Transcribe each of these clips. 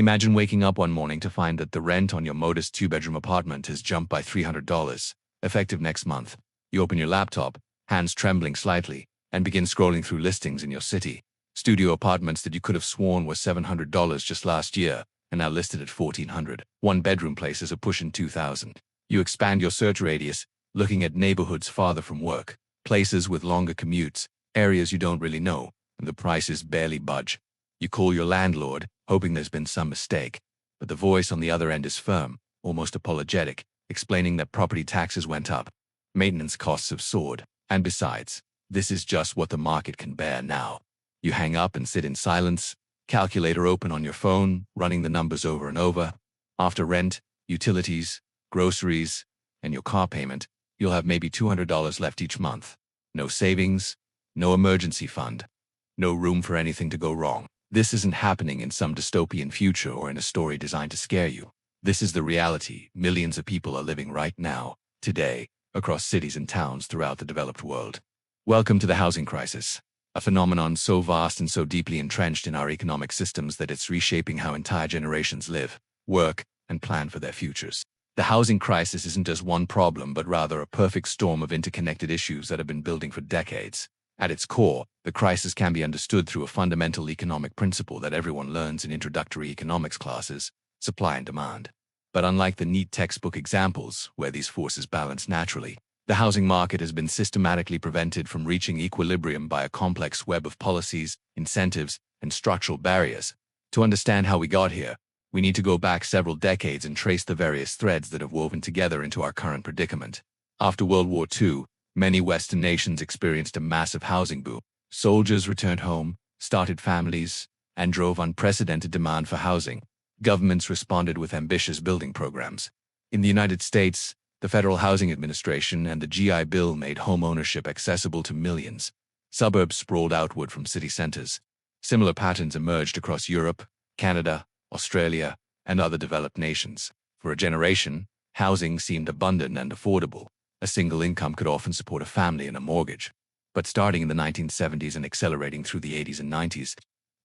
Imagine waking up one morning to find that the rent on your modest two-bedroom apartment has jumped by $300, effective next month. You open your laptop, hands trembling slightly, and begin scrolling through listings in your city. Studio apartments that you could have sworn were $700 just last year are now listed at $1,400. One-bedroom places are pushing $2,000. You expand your search radius, looking at neighborhoods farther from work, places with longer commutes, areas you don't really know, and the prices barely budge. You call your landlord, hoping there's been some mistake, but the voice on the other end is firm, almost apologetic, explaining that property taxes went up, maintenance costs have soared, and besides, this is just what the market can bear now. You hang up and sit in silence, calculator open on your phone, running the numbers over and over. After rent, utilities, groceries, and your car payment, you'll have maybe $200 left each month. No savings, no emergency fund, no room for anything to go wrong. This isn't happening in some dystopian future or in a story designed to scare you. This is the reality millions of people are living right now, today, across cities and towns throughout the developed world. Welcome to the housing crisis, a phenomenon so vast and so deeply entrenched in our economic systems that it's reshaping how entire generations live, work, and plan for their futures. The housing crisis isn't just one problem, but rather a perfect storm of interconnected issues that have been building for decades. At its core, the crisis can be understood through a fundamental economic principle that everyone learns in introductory economics classes: supply and demand. But unlike the neat textbook examples, where these forces balance naturally, the housing market has been systematically prevented from reaching equilibrium by a complex web of policies, incentives, and structural barriers. To understand how we got here, we need to go back several decades and trace the various threads that have woven together into our current predicament. After World War II, many Western nations experienced a massive housing boom. Soldiers returned home, started families, and drove unprecedented demand for housing. Governments responded with ambitious building programs. In the United States, the Federal Housing Administration and the GI Bill made homeownership accessible to millions. Suburbs sprawled outward from city centers. Similar patterns emerged across Europe, Canada, Australia, and other developed nations. For a generation, housing seemed abundant and affordable. A single income could often support a family and a mortgage. But starting in the 1970s and accelerating through the 80s and 90s,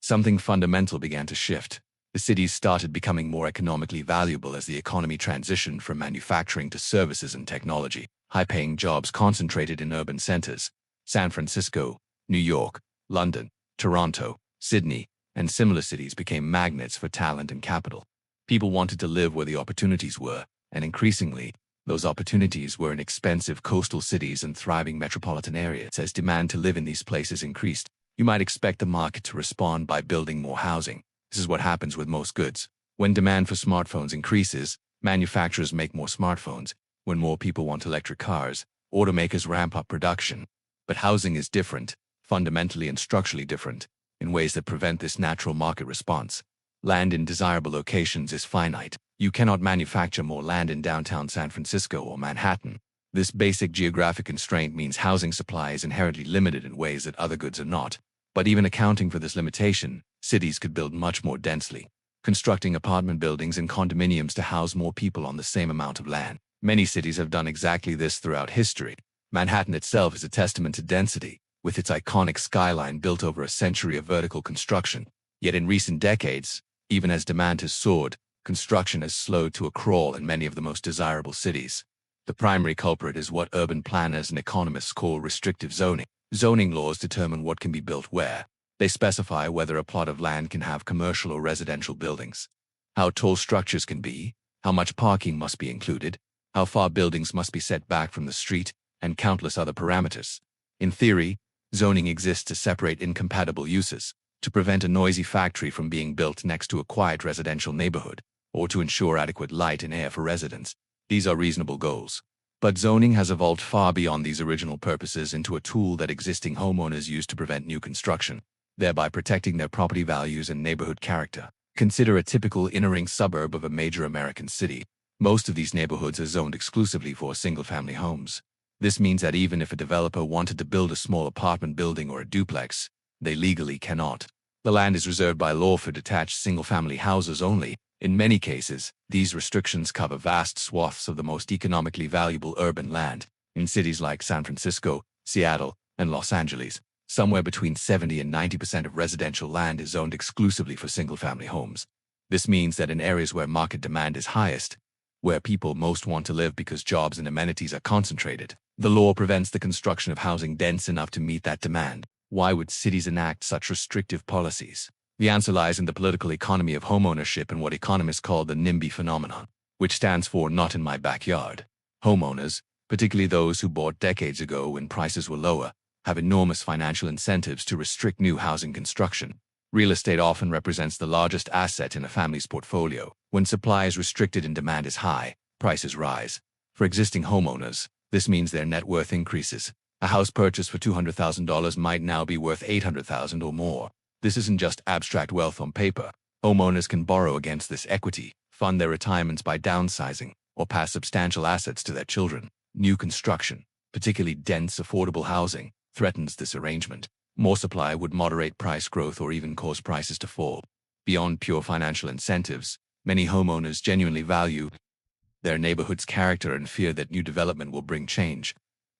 something fundamental began to shift. The cities started becoming more economically valuable as the economy transitioned from manufacturing to services and technology. High-paying jobs concentrated in urban centers. San Francisco, New York, London, Toronto, Sydney, and similar cities became magnets for talent and capital. People wanted to live where the opportunities were, and increasingly, those opportunities were in expensive coastal cities and thriving metropolitan areas. As demand to live in these places increased, you might expect the market to respond by building more housing. This is what happens with most goods. When demand for smartphones increases, manufacturers make more smartphones. When more people want electric cars, automakers ramp up production. But housing is different, fundamentally and structurally different, in ways that prevent this natural market response. Land in desirable locations is finite. You cannot manufacture more land in downtown San Francisco or Manhattan. This basic geographic constraint means housing supply is inherently limited in ways that other goods are not. But even accounting for this limitation, cities could build much more densely, constructing apartment buildings and condominiums to house more people on the same amount of land. Many cities have done exactly this throughout history. Manhattan itself is a testament to density, with its iconic skyline built over a century of vertical construction. Yet in recent decades, even as demand has soared, construction has slowed to a crawl in many of the most desirable cities. The primary culprit is what urban planners and economists call restrictive zoning. Zoning laws determine what can be built where. They specify whether a plot of land can have commercial or residential buildings, how tall structures can be, how much parking must be included, how far buildings must be set back from the street, and countless other parameters. In theory, zoning exists to separate incompatible uses, to prevent a noisy factory from being built next to a quiet residential neighborhood, or to ensure adequate light and air for residents. These are reasonable goals. But zoning has evolved far beyond these original purposes into a tool that existing homeowners use to prevent new construction, thereby protecting their property values and neighborhood character. Consider a typical inner-ring suburb of a major American city. Most of these neighborhoods are zoned exclusively for single-family homes. This means that even if a developer wanted to build a small apartment building or a duplex, they legally cannot. The land is reserved by law for detached single-family houses only. In many cases, these restrictions cover vast swaths of the most economically valuable urban land. In cities like San Francisco, Seattle, and Los Angeles, somewhere between 70 and 90% of residential land is zoned exclusively for single-family homes. This means that in areas where market demand is highest, where people most want to live because jobs and amenities are concentrated, the law prevents the construction of housing dense enough to meet that demand. Why would cities enact such restrictive policies? The answer lies in the political economy of homeownership and what economists call the NIMBY phenomenon, which stands for not in my backyard. Homeowners, particularly those who bought decades ago when prices were lower, have enormous financial incentives to restrict new housing construction. Real estate often represents the largest asset in a family's portfolio. When supply is restricted and demand is high, prices rise. For existing homeowners, this means their net worth increases. A house purchased for $200,000 might now be worth $800,000 or more. This isn't just abstract wealth on paper. Homeowners can borrow against this equity, fund their retirements by downsizing, or pass substantial assets to their children. New construction, particularly dense, affordable housing, threatens this arrangement. More supply would moderate price growth or even cause prices to fall. Beyond pure financial incentives, many homeowners genuinely value their neighborhood's character and fear that new development will bring change.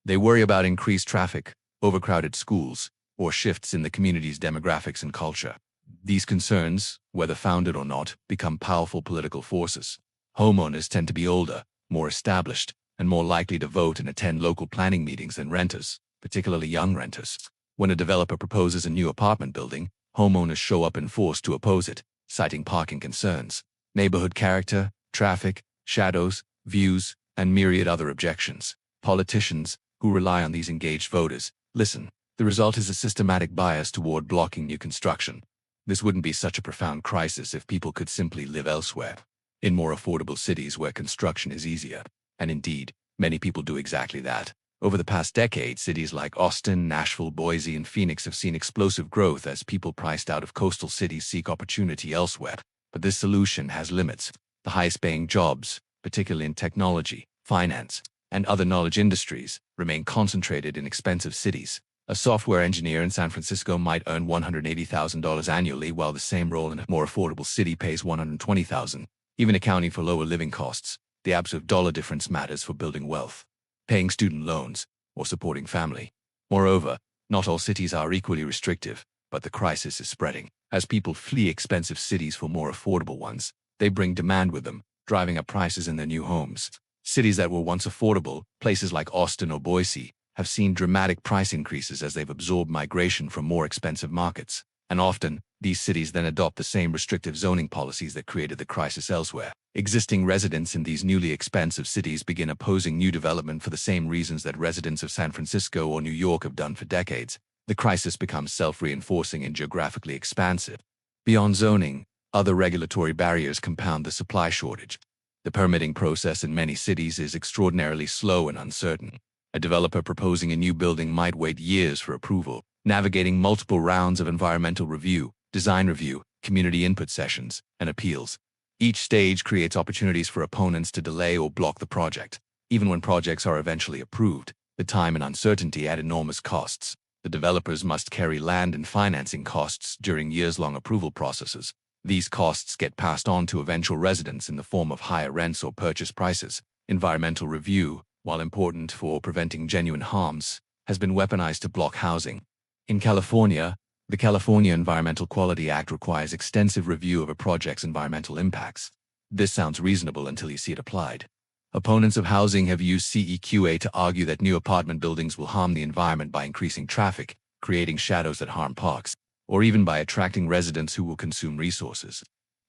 They worry about increased traffic, overcrowded schools, or shifts in the community's demographics and culture. These concerns, whether founded or not, become powerful political forces. Homeowners tend to be older, more established, and more likely to vote and attend local planning meetings than renters, particularly young renters. When a developer proposes a new apartment building, homeowners show up in force to oppose it, citing parking concerns, neighborhood character, traffic, shadows, views, and myriad other objections. Politicians, who rely on these engaged voters, listen. The result is a systematic bias toward blocking new construction. This wouldn't be such a profound crisis if people could simply live elsewhere, in more affordable cities where construction is easier. And indeed, many people do exactly that. Over the past decade, cities like Austin, Nashville, Boise, and Phoenix have seen explosive growth as people priced out of coastal cities seek opportunity elsewhere. But this solution has limits. The highest-paying jobs, particularly in technology, finance, and other knowledge industries, remain concentrated in expensive cities. A software engineer in San Francisco might earn $180,000 annually, while the same role in a more affordable city pays $120,000. Even accounting for lower living costs, the absolute dollar difference matters for building wealth, paying student loans, or supporting family. Moreover, not all cities are equally restrictive, but the crisis is spreading. As people flee expensive cities for more affordable ones, they bring demand with them, driving up prices in their new homes. Cities that were once affordable, places like Austin or Boise, have seen dramatic price increases as they've absorbed migration from more expensive markets. And often, these cities then adopt the same restrictive zoning policies that created the crisis elsewhere. Existing residents in these newly expensive cities begin opposing new development for the same reasons that residents of San Francisco or New York have done for decades. The crisis becomes self-reinforcing and geographically expansive. Beyond zoning, other regulatory barriers compound the supply shortage. The permitting process in many cities is extraordinarily slow and uncertain. A developer proposing a new building might wait years for approval, navigating multiple rounds of environmental review, design review, community input sessions, and appeals. Each stage creates opportunities for opponents to delay or block the project. Even when projects are eventually approved, the time and uncertainty add enormous costs. The developers must carry land and financing costs during years-long approval processes. These costs get passed on to eventual residents in the form of higher rents or purchase prices. Environmental review, while important for preventing genuine harms, has been weaponized to block housing. In California, the California Environmental Quality Act requires extensive review of a project's environmental impacts. This sounds reasonable until you see it applied. Opponents of housing have used CEQA to argue that new apartment buildings will harm the environment by increasing traffic, creating shadows that harm parks, or even by attracting residents who will consume resources.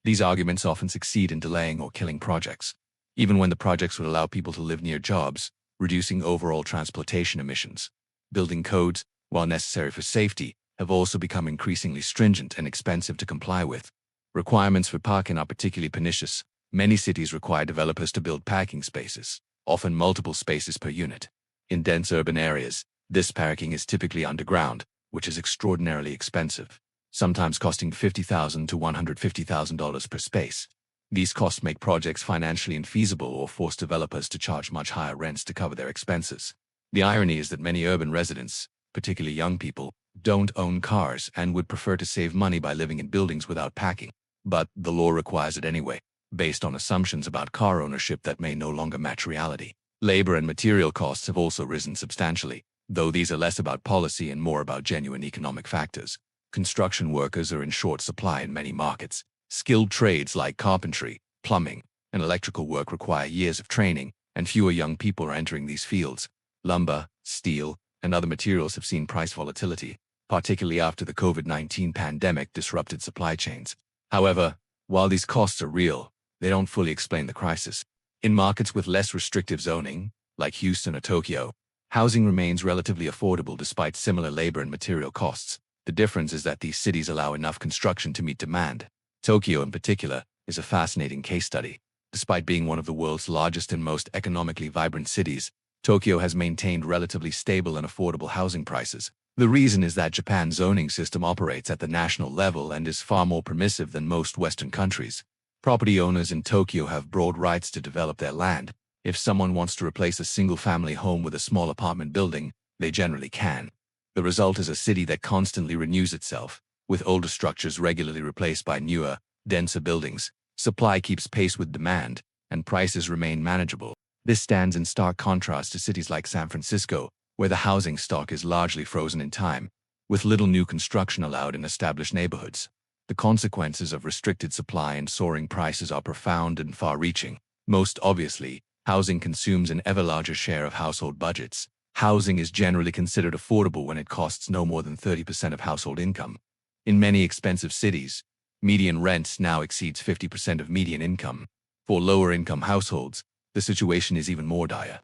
These arguments often succeed in delaying or killing projects, even when the projects would allow people to live near jobs, reducing overall transportation emissions. Building codes, while necessary for safety, have also become increasingly stringent and expensive to comply with. Requirements for parking are particularly pernicious. Many cities require developers to build parking spaces, often multiple spaces per unit. In dense urban areas, this parking is typically underground, which is extraordinarily expensive, sometimes costing $50,000 to $150,000 per space. These costs make projects financially infeasible or force developers to charge much higher rents to cover their expenses. The irony is that many urban residents, particularly young people, don't own cars and would prefer to save money by living in buildings without parking. But the law requires it anyway, based on assumptions about car ownership that may no longer match reality. Labor and material costs have also risen substantially, though these are less about policy and more about genuine economic factors. Construction workers are in short supply in many markets. Skilled trades like carpentry, plumbing, and electrical work require years of training, and fewer young people are entering these fields. Lumber, steel, and other materials have seen price volatility, particularly after the COVID-19 pandemic disrupted supply chains. However, while these costs are real, they don't fully explain the crisis. In markets with less restrictive zoning, like Houston or Tokyo, housing remains relatively affordable despite similar labor and material costs. The difference is that these cities allow enough construction to meet demand. Tokyo, in particular, is a fascinating case study. Despite being one of the world's largest and most economically vibrant cities, Tokyo has maintained relatively stable and affordable housing prices. The reason is that Japan's zoning system operates at the national level and is far more permissive than most Western countries. Property owners in Tokyo have broad rights to develop their land. If someone wants to replace a single-family home with a small apartment building, they generally can. The result is a city that constantly renews itself, with older structures regularly replaced by newer, denser buildings. Supply keeps pace with demand, and prices remain manageable. This stands in stark contrast to cities like San Francisco, where the housing stock is largely frozen in time, with little new construction allowed in established neighborhoods. The consequences of restricted supply and soaring prices are profound and far-reaching. Most obviously, housing consumes an ever larger share of household budgets. Housing is generally considered affordable when it costs no more than 30% of household income. In many expensive cities, median rent now exceeds 50% of median income. For lower-income households, the situation is even more dire.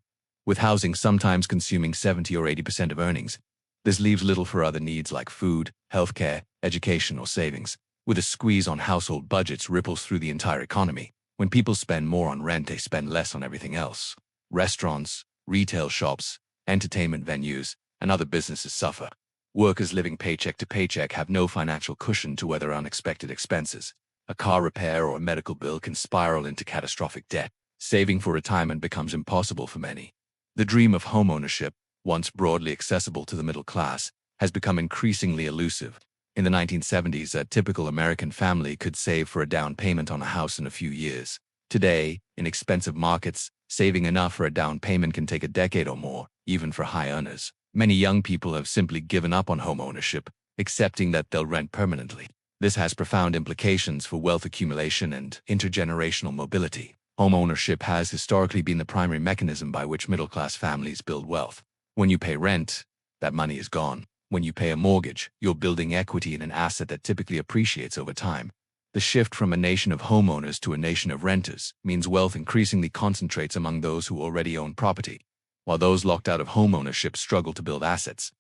With housing sometimes consuming 70 or 80% of earnings, this leaves little for other needs like food, healthcare, education, or savings. With a squeeze on household budgets ripples through the entire economy. When people spend more on rent, they spend less on everything else. Restaurants, retail shops, entertainment venues, and other businesses suffer. Workers living paycheck to paycheck have no financial cushion to weather unexpected expenses. A car repair or a medical bill can spiral into catastrophic debt. Saving for retirement becomes impossible for many. The dream of homeownership, once broadly accessible to the middle class, has become increasingly elusive. In the 1970s, a typical American family could save for a down payment on a house in a few years. Today, in expensive markets, saving enough for a down payment can take a decade or more, even for high earners. Many young people have simply given up on homeownership, accepting that they'll rent permanently. This has profound implications for wealth accumulation and intergenerational mobility. Homeownership has historically been the primary mechanism by which middle-class families build wealth. When you pay rent, that money is gone. When you pay a mortgage, you're building equity in an asset that typically appreciates over time. The shift from a nation of homeowners to a nation of renters means wealth increasingly concentrates among those who already own property, while those locked out of homeownership struggle to build assets.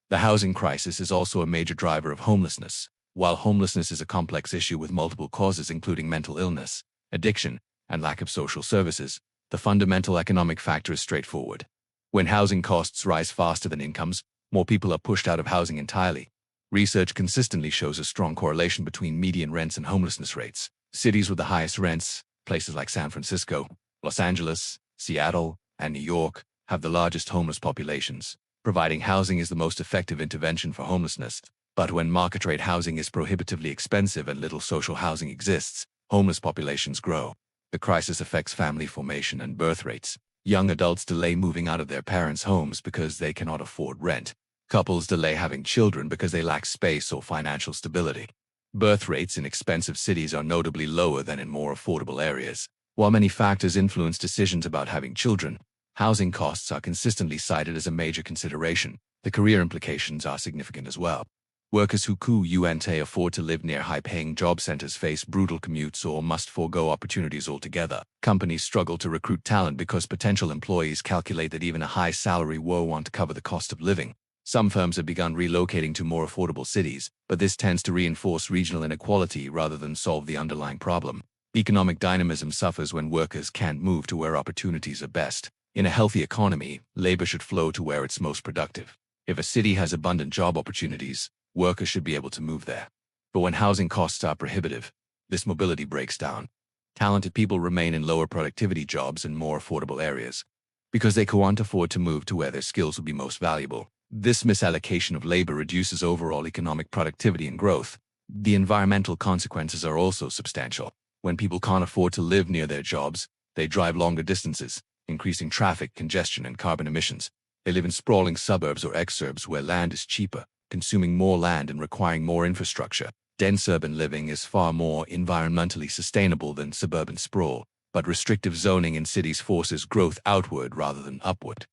The housing crisis is also a major driver of homelessness. While homelessness is a complex issue with multiple causes including mental illness, addiction, and lack of social services, the fundamental economic factor is straightforward. When housing costs rise faster than incomes, more people are pushed out of housing entirely. Research consistently shows a strong correlation between median rents and homelessness rates. Cities with the highest rents, places like San Francisco, Los Angeles, Seattle, and New York, have the largest homeless populations. Providing housing is the most effective intervention for homelessness. But when market-rate housing is prohibitively expensive and little social housing exists, homeless populations grow. The crisis affects family formation and birth rates. Young adults delay moving out of their parents' homes because they cannot afford rent. Couples delay having children because they lack space or financial stability. Birth rates in expensive cities are notably lower than in more affordable areas. While many factors influence decisions about having children, housing costs are consistently cited as a major consideration. The career implications are significant as well. Workers who can't afford to live near high-paying job centers face brutal commutes or must forego opportunities altogether. Companies struggle to recruit talent because potential employees calculate that even a high salary won't cover the cost of living. Some firms have begun relocating to more affordable cities, but this tends to reinforce regional inequality rather than solve the underlying problem. Economic dynamism suffers when workers can't move to where opportunities are best. In a healthy economy, labor should flow to where it's most productive. If a city has abundant job opportunities, workers should be able to move there. But when housing costs are prohibitive, this mobility breaks down. Talented people remain in lower productivity jobs in more affordable areas because they can't afford to move to where their skills will be most valuable. This misallocation of labor reduces overall economic productivity and growth. The environmental consequences are also substantial. When people can't afford to live near their jobs, they drive longer distances, increasing traffic congestion and carbon emissions. They live in sprawling suburbs or exurbs where land is cheaper, consuming more land and requiring more infrastructure. Dense urban living is far more environmentally sustainable than suburban sprawl, but restrictive zoning in cities forces growth outward rather than upward.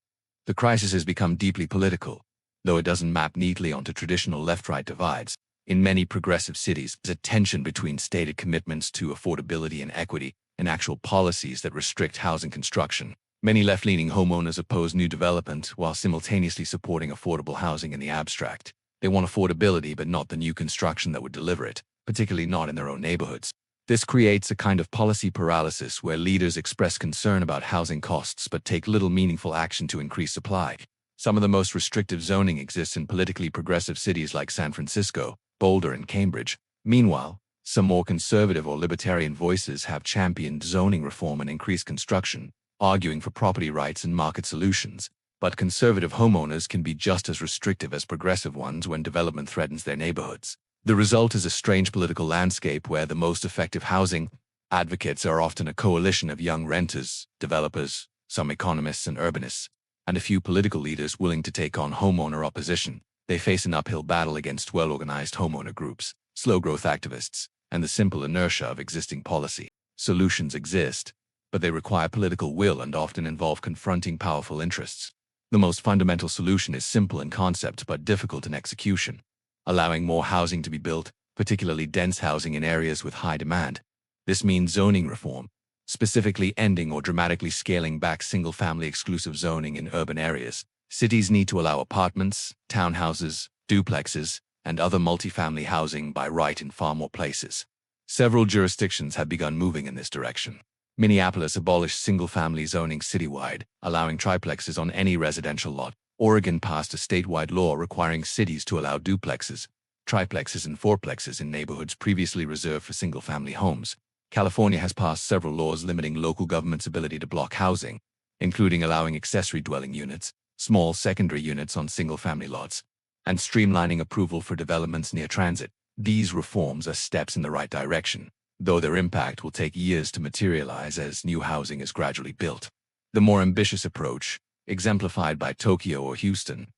The crisis has become deeply political, though it doesn't map neatly onto traditional left-right divides. In many progressive cities, there's a tension between stated commitments to affordability and equity and actual policies that restrict housing construction. Many left-leaning homeowners oppose new development while simultaneously supporting affordable housing in the abstract. They want affordability, but not the new construction that would deliver it, particularly not in their own neighborhoods. This creates a kind of policy paralysis where leaders express concern about housing costs but take little meaningful action to increase supply. Some of the most restrictive zoning exists in politically progressive cities like San Francisco, Boulder, and Cambridge. Meanwhile, some more conservative or libertarian voices have championed zoning reform and increased construction, arguing for property rights and market solutions. But conservative homeowners can be just as restrictive as progressive ones when development threatens their neighborhoods. The result is a strange political landscape where the most effective housing advocates are often a coalition of young renters, developers, some economists and urbanists, and a few political leaders willing to take on homeowner opposition. They face an uphill battle against well-organized homeowner groups, slow-growth activists, and the simple inertia of existing policy. Solutions exist, but they require political will and often involve confronting powerful interests. The most fundamental solution is simple in concept but difficult in execution: allowing more housing to be built, particularly dense housing in areas with high demand. This means zoning reform, specifically ending or dramatically scaling back single-family exclusive zoning in urban areas. Cities need to allow apartments, townhouses, duplexes, and other multifamily housing by right in far more places. Several jurisdictions have begun moving in this direction. Minneapolis abolished single-family zoning citywide, allowing triplexes on any residential lot. Oregon passed a statewide law requiring cities to allow duplexes, triplexes, and fourplexes in neighborhoods previously reserved for single-family homes. California has passed several laws limiting local government's ability to block housing, including allowing accessory dwelling units, small secondary units on single-family lots, and streamlining approval for developments near transit. These reforms are steps in the right direction, though their impact will take years to materialize as new housing is gradually built. The more ambitious approach, exemplified by Tokyo or Houston,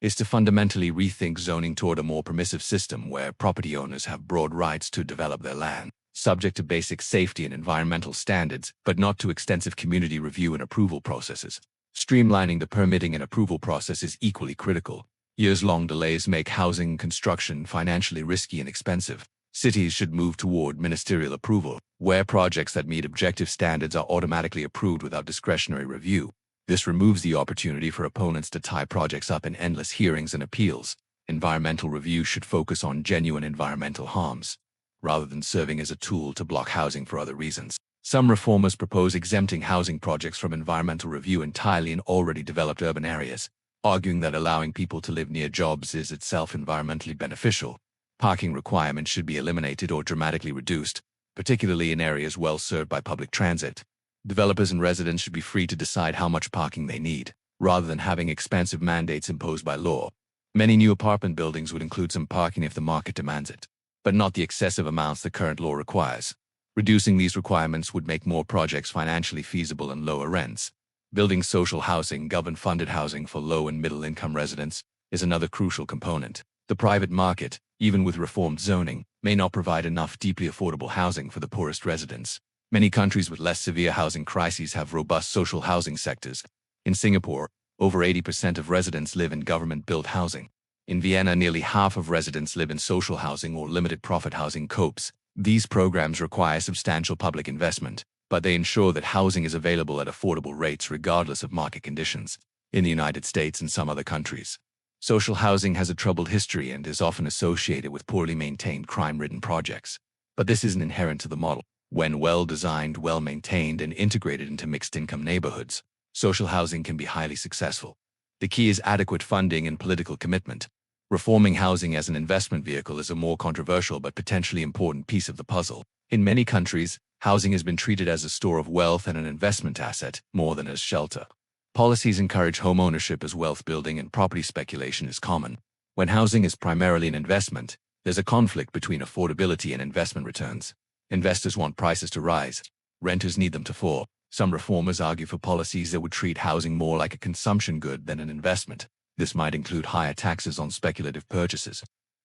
is to fundamentally rethink zoning toward a more permissive system where property owners have broad rights to develop their land, subject to basic safety and environmental standards, but not to extensive community review and approval processes. Streamlining the permitting and approval process is equally critical. Years-long delays make housing construction financially risky and expensive. Cities should move toward ministerial approval, where projects that meet objective standards are automatically approved without discretionary review. This removes the opportunity for opponents to tie projects up in endless hearings and appeals. Environmental review should focus on genuine environmental harms, rather than serving as a tool to block housing for other reasons. Some reformers propose exempting housing projects from environmental review entirely in already developed urban areas, arguing that allowing people to live near jobs is itself environmentally beneficial. Parking requirements should be eliminated or dramatically reduced, particularly in areas well served by public transit. Developers and residents should be free to decide how much parking they need, rather than having expansive mandates imposed by law. Many new apartment buildings would include some parking if the market demands it, but not the excessive amounts the current law requires. Reducing these requirements would make more projects financially feasible and lower rents. Building social housing, government-funded housing for low and middle-income residents, is another crucial component. The private market, even with reformed zoning, may not provide enough deeply affordable housing for the poorest residents. Many countries with less severe housing crises have robust social housing sectors. In Singapore, over 80% of residents live in government-built housing. In Vienna, nearly half of residents live in social housing or limited-profit housing co-ops. These programs require substantial public investment, but they ensure that housing is available at affordable rates regardless of market conditions. In the United States and some other countries, social housing has a troubled history and is often associated with poorly maintained, crime-ridden projects. But this isn't inherent to the model. When well-designed, well-maintained, and integrated into mixed-income neighborhoods, social housing can be highly successful. The key is adequate funding and political commitment. Reforming housing as an investment vehicle is a more controversial but potentially important piece of the puzzle. In many countries, housing has been treated as a store of wealth and an investment asset, more than as shelter. Policies encourage home ownership as wealth building and property speculation is common. When housing is primarily an investment, there's a conflict between affordability and investment returns. Investors want prices to rise. Renters need them to fall. Some reformers argue for policies that would treat housing more like a consumption good than an investment. This might include higher taxes on speculative purchases,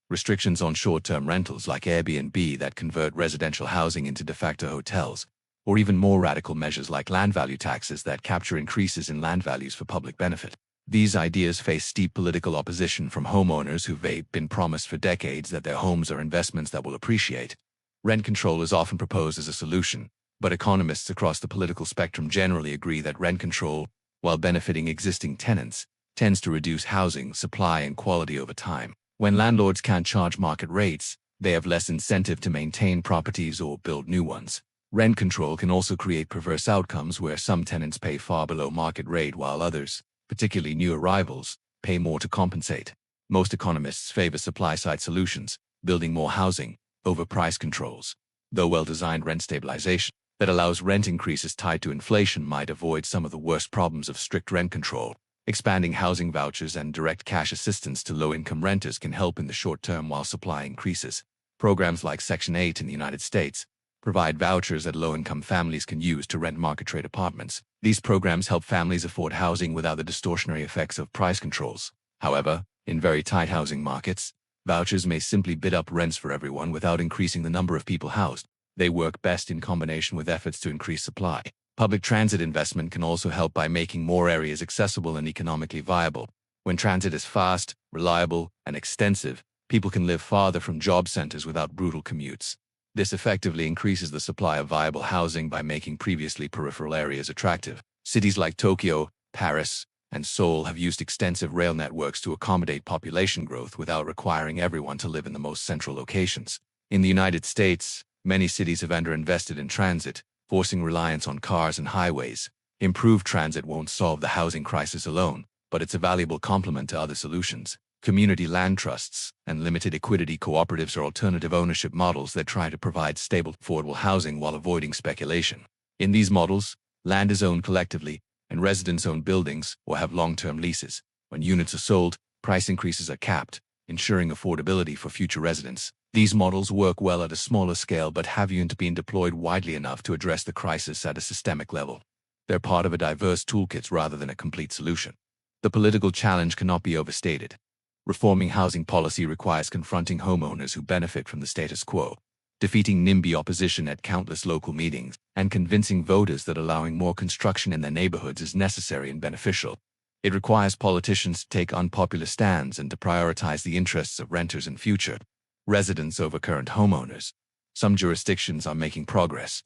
Restrictions on short-term rentals like Airbnb that convert residential housing into de facto hotels, or even more radical measures like land value taxes that capture increases in land values for public benefit. These ideas face steep political opposition from homeowners who've been promised for decades that their homes are investments that will appreciate. Rent control is often proposed as a solution, but economists across the political spectrum generally agree that rent control, while benefiting existing tenants, tends to reduce housing supply and quality over time. When landlords can't charge market rates, they have less incentive to maintain properties or build new ones. Rent control can also create perverse outcomes where some tenants pay far below market rate while others, particularly new arrivals, pay more to compensate. Most economists favor supply-side solutions, building more housing, over price controls. Though well-designed rent stabilization that allows rent increases tied to inflation might avoid some of the worst problems of strict rent control. Expanding housing vouchers and direct cash assistance to low-income renters can help in the short term while supply increases. Programs like Section 8 in the United States provide vouchers that low-income families can use to rent market-rate apartments. These programs help families afford housing without the distortionary effects of price controls. However, in very tight housing markets, vouchers may simply bid up rents for everyone without increasing the number of people housed. They work best in combination with efforts to increase supply. Public transit investment can also help by making more areas accessible and economically viable. When transit is fast, reliable, and extensive, people can live farther from job centers without brutal commutes. This effectively increases the supply of viable housing by making previously peripheral areas attractive. Cities like Tokyo, Paris, and Seoul have used extensive rail networks to accommodate population growth without requiring everyone to live in the most central locations. In the United States, many cities have underinvested in transit, forcing reliance on cars and highways. Improved transit won't solve the housing crisis alone, but it's a valuable complement to other solutions. Community land trusts and limited equity cooperatives are alternative ownership models that try to provide stable, affordable housing while avoiding speculation. In these models, land is owned collectively, and residents own buildings or have long-term leases. When units are sold, price increases are capped, ensuring affordability for future residents. These models work well at a smaller scale but haven't been deployed widely enough to address the crisis at a systemic level. They're part of a diverse toolkit rather than a complete solution. The political challenge cannot be overstated. Reforming housing policy requires confronting homeowners who benefit from the status quo, defeating NIMBY opposition at countless local meetings, and convincing voters that allowing more construction in their neighborhoods is necessary and beneficial. It requires politicians to take unpopular stands and to prioritize the interests of renters and future residents over current homeowners. Some jurisdictions are making progress.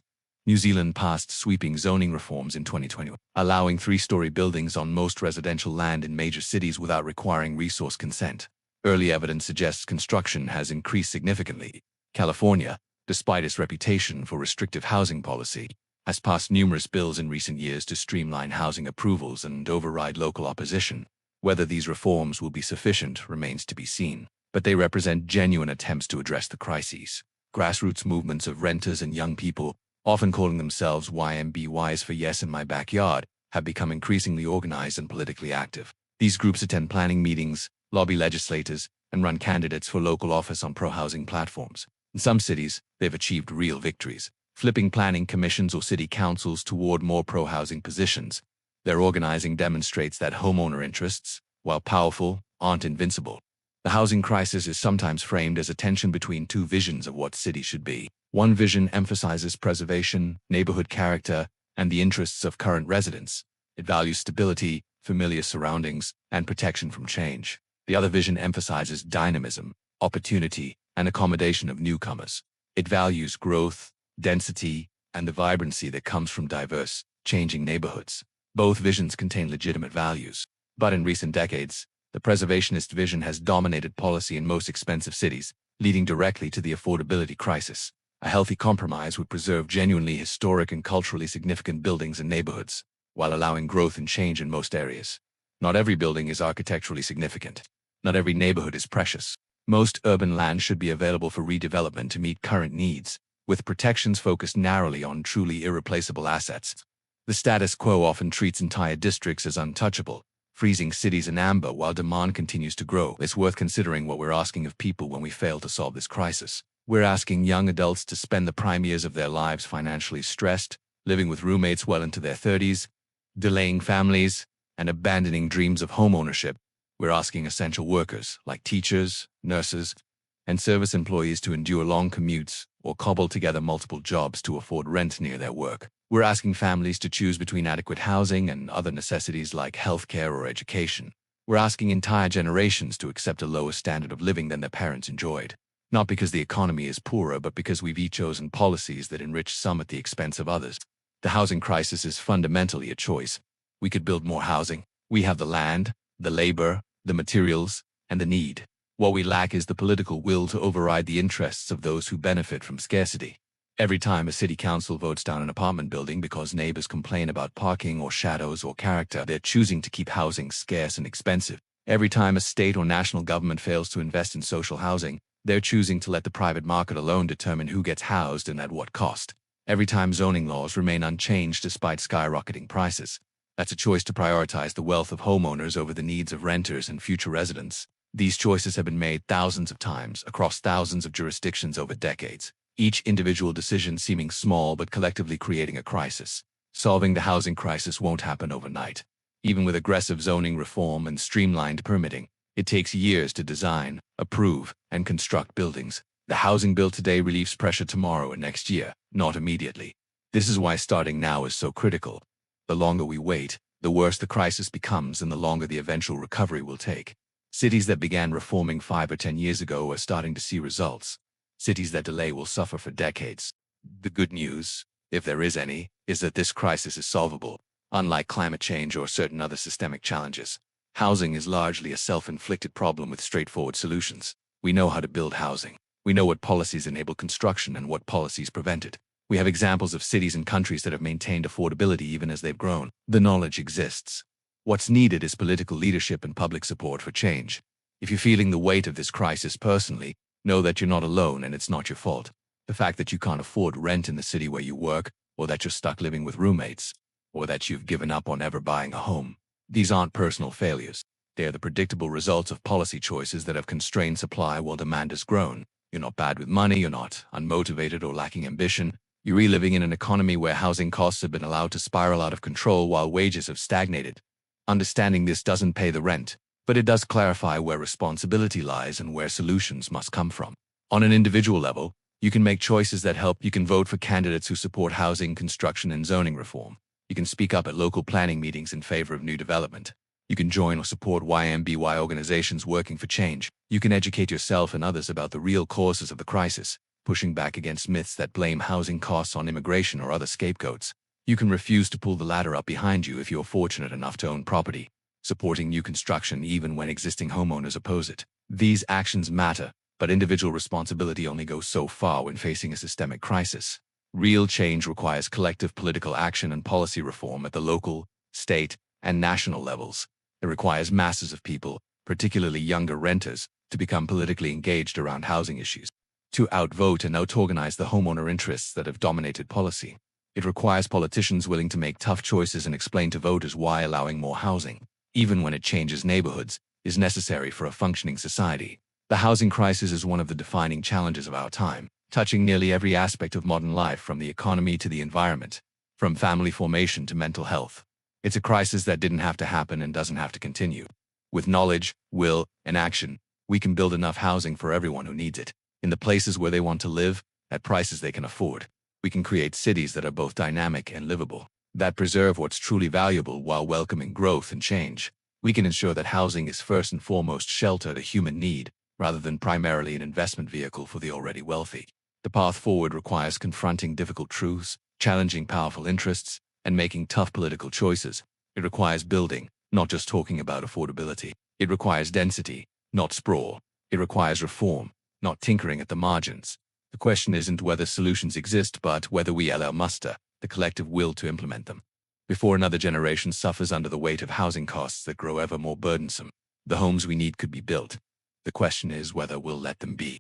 New Zealand passed sweeping zoning reforms in 2021, allowing three-story buildings on most residential land in major cities without requiring resource consent. Early evidence suggests construction has increased significantly. California, despite its reputation for restrictive housing policy, has passed numerous bills in recent years to streamline housing approvals and override local opposition. Whether these reforms will be sufficient remains to be seen, but they represent genuine attempts to address the crises. Grassroots movements of renters and young people, often calling themselves YMBYs for Yes in My Backyard, have become increasingly organized and politically active. These groups attend planning meetings, lobby legislators, and run candidates for local office on pro-housing platforms. In some cities, they've achieved real victories, flipping planning commissions or city councils toward more pro-housing positions. Their organizing demonstrates that homeowner interests, while powerful, aren't invincible. The housing crisis is sometimes framed as a tension between two visions of what cities should be. One vision emphasizes preservation, neighborhood character, and the interests of current residents. It values stability, familiar surroundings, and protection from change. The other vision emphasizes dynamism, opportunity, and accommodation of newcomers. It values growth, density, and the vibrancy that comes from diverse, changing neighborhoods. Both visions contain legitimate values, but in recent decades, the preservationist vision has dominated policy in most expensive cities, leading directly to the affordability crisis. A healthy compromise would preserve genuinely historic and culturally significant buildings and neighborhoods, while allowing growth and change in most areas. Not every building is architecturally significant. Not every neighborhood is precious. Most urban land should be available for redevelopment to meet current needs, with protections focused narrowly on truly irreplaceable assets. The status quo often treats entire districts as untouchable, freezing cities in amber while demand continues to grow. It's worth considering what we're asking of people when we fail to solve this crisis. We're asking young adults to spend the prime years of their lives financially stressed, living with roommates well into their 30s, delaying families, and abandoning dreams of homeownership. We're asking essential workers, like teachers, nurses, and service employees to endure long commutes or cobble together multiple jobs to afford rent near their work. We're asking families to choose between adequate housing and other necessities like healthcare or education. We're asking entire generations to accept a lower standard of living than their parents enjoyed. Not because the economy is poorer, but because we've each chosen policies that enrich some at the expense of others. The housing crisis is fundamentally a choice. We could build more housing. We have the land, the labor, the materials, and the need. What we lack is the political will to override the interests of those who benefit from scarcity. Every time a city council votes down an apartment building because neighbors complain about parking or shadows or character, they're choosing to keep housing scarce and expensive. Every time a state or national government fails to invest in social housing, they're choosing to let the private market alone determine who gets housed and at what cost. Every time zoning laws remain unchanged despite skyrocketing prices, that's a choice to prioritize the wealth of homeowners over the needs of renters and future residents. These choices have been made thousands of times across thousands of jurisdictions over decades, each individual decision seeming small but collectively creating a crisis. Solving the housing crisis won't happen overnight. Even with aggressive zoning reform and streamlined permitting, it takes years to design, approve, and construct buildings. The housing built today relieves pressure tomorrow and next year, not immediately. This is why starting now is so critical. The longer we wait, the worse the crisis becomes and the longer the eventual recovery will take. Cities that began reforming 5 or 10 years ago are starting to see results. Cities that delay will suffer for decades. The good news, if there is any, is that this crisis is solvable. Unlike climate change or certain other systemic challenges, housing is largely a self-inflicted problem with straightforward solutions. We know how to build housing. We know what policies enable construction and what policies prevent it. We have examples of cities and countries that have maintained affordability even as they've grown. The knowledge exists. What's needed is political leadership and public support for change. If you're feeling the weight of this crisis personally, know that you're not alone and it's not your fault. The fact that you can't afford rent in the city where you work, or that you're stuck living with roommates, or that you've given up on ever buying a home, these aren't personal failures. They are the predictable results of policy choices that have constrained supply while demand has grown. You're not bad with money, you're not unmotivated or lacking ambition. You're reliving in an economy where housing costs have been allowed to spiral out of control while wages have stagnated. Understanding this doesn't pay the rent, but it does clarify where responsibility lies and where solutions must come from. On an individual level, you can make choices that help. You can vote for candidates who support housing, construction, and zoning reform. You can speak up at local planning meetings in favor of new development. You can join or support YMBY organizations working for change. You can educate yourself and others about the real causes of the crisis, pushing back against myths that blame housing costs on immigration or other scapegoats. You can refuse to pull the ladder up behind you if you're fortunate enough to own property, supporting new construction even when existing homeowners oppose it. These actions matter, but individual responsibility only goes so far when facing a systemic crisis. Real change requires collective political action and policy reform at the local, state, and national levels. It requires masses of people, particularly younger renters, to become politically engaged around housing issues, to outvote and outorganize the homeowner interests that have dominated policy. It requires politicians willing to make tough choices and explain to voters why allowing more housing, even when it changes neighborhoods, is necessary for a functioning society. The housing crisis is one of the defining challenges of our time, touching nearly every aspect of modern life from the economy to the environment, from family formation to mental health. It's a crisis that didn't have to happen and doesn't have to continue. With knowledge, will, and action, we can build enough housing for everyone who needs it, in the places where they want to live, at prices they can afford. We can create cities that are both dynamic and livable, that preserve what's truly valuable while welcoming growth and change. We can ensure that housing is first and foremost shelter to human need, rather than primarily an investment vehicle for the already wealthy. The path forward requires confronting difficult truths, challenging powerful interests, and making tough political choices. It requires building, not just talking about affordability. It requires density, not sprawl. It requires reform, not tinkering at the margins. The question isn't whether solutions exist, but whether we allow muster the collective will to implement them. Before another generation suffers under the weight of housing costs that grow ever more burdensome, the homes we need could be built. The question is whether we'll let them be.